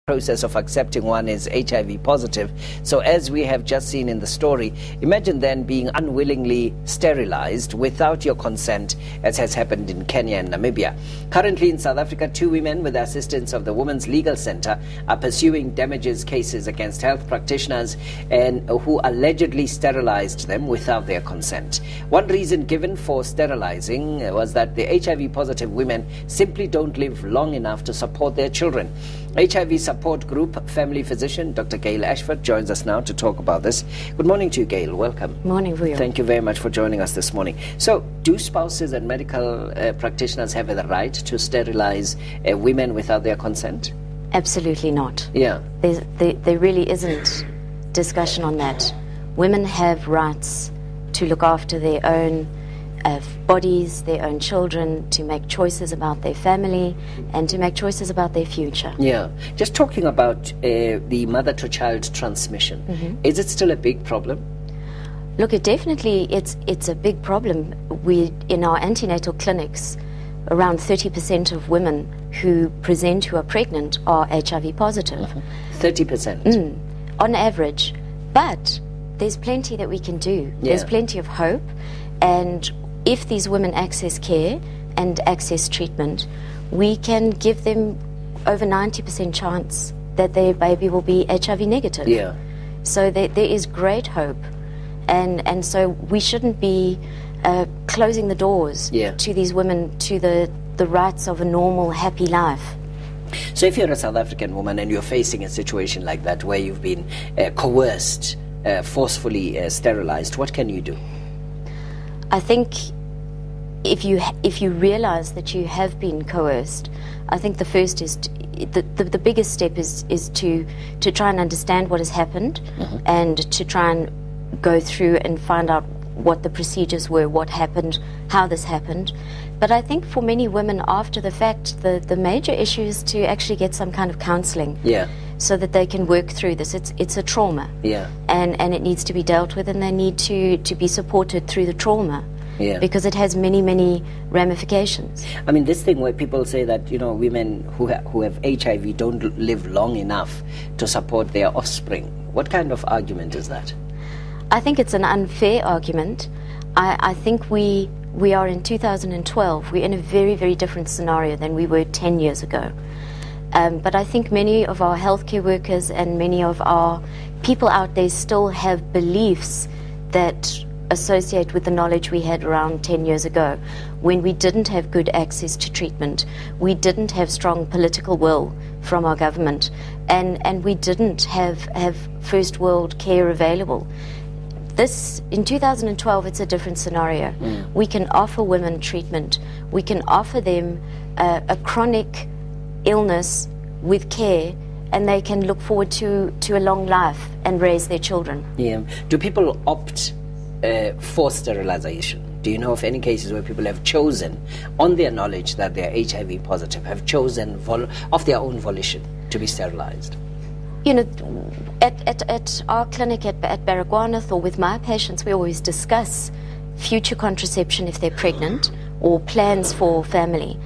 process of accepting one is HIV positive. So as we have just seen in the story, imagine then being unwillingly sterilized without your consent, as has happened in Kenya and Namibia. Currently in South Africa, 2 women with the assistance of the Women's Legal Center are pursuing damages cases against health practitioners and who allegedly sterilized them without their consent. One reason given for sterilizing was that the HIV positive women simply don't live long enough to support their children. HIV support group family physician Dr. Gail Ashford joins us now to talk about this. Good morning to you, Gail. Welcome. Morning, Vuyo. Thank you very much for joining us this morning. So, do spouses and medical practitioners have the right to sterilize women without their consent? Absolutely not. Yeah. There really isn't discussion on that. Women have rights to look after their own bodies, their own children, to make choices about their family and to make choices about their future. Yeah. Just talking about the mother-to-child transmission, is it still a big problem? Look, it's a big problem. In our antenatal clinics, around 30% of women who present who are pregnant are HIV positive. 30%? On average. But there's plenty that we can do. Yeah. There's plenty of hope. And if these women access care and access treatment, we can give them over 90% chance that their baby will be HIV negative. Yeah. So there is great hope. And so we shouldn't be closing the doors to these women, to the rights of a normal, happy life. So if you're a South African woman and you're facing a situation like that where you've been coerced, forcefully sterilized, what can you do? I think if you realize that you have been coerced, I think the first is the biggest step is to try and understand what has happened and to try and go through and find out what the procedures were, what happened, how this happened. But I think for many women after the fact, the major issue is to actually get some kind of counseling. Yeah. So that they can work through this. It's a trauma. Yeah. And it needs to be dealt with, and they need to be supported through the trauma. Yeah. Because it has many, many ramifications. I mean, this thing where people say that, women who have HIV don't live long enough to support their offspring. What kind of argument is that? I think it's an unfair argument. I think we are in 2012. We're in a very, very different scenario than we were 10 years ago. But I think many of our healthcare workers and many of our people out there still have beliefs that associate with the knowledge we had around 10 years ago, when we didn't have good access to treatment, we didn't have strong political will from our government, and we didn't have first world care available. This, in 2012, it's a different scenario. We can offer women treatment. We can offer them a chronic illness with care, and they can look forward to a long life and raise their children. Yeah. Do people opt for sterilization? Do you know of any cases where people have chosen, on their knowledge that they're HIV positive, have chosen of their own volition to be sterilized? At our clinic at Baragwanath, or with my patients, we always discuss future contraception if they're pregnant, or plans for family.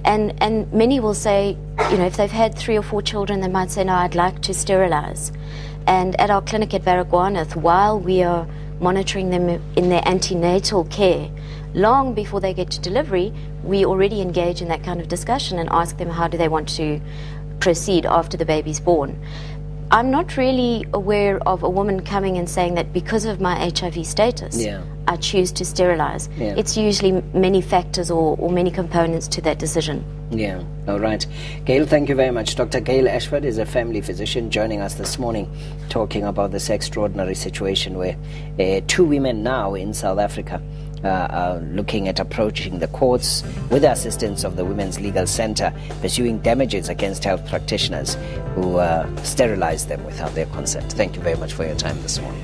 And many will say, if they've had 3 or 4 children, they might say, no, I'd like to sterilize. And at our clinic at Baragwanath, while we are monitoring them in their antenatal care, long before they get to delivery, we already engage in that kind of discussion and ask them how do they want to proceed after the baby's born. I'm not really aware of a woman coming and saying that because of my HIV status, I choose to sterilize. It's usually many factors or many components to that decision. Yeah, all right. Gail, thank you very much. Dr. Gail Ashford is a family physician joining us this morning, talking about this extraordinary situation where 2 women now in South Africa are looking at approaching the courts with the assistance of the Women's Legal Center, pursuing damages against health practitioners who sterilized them without their consent. Thank you very much for your time this morning.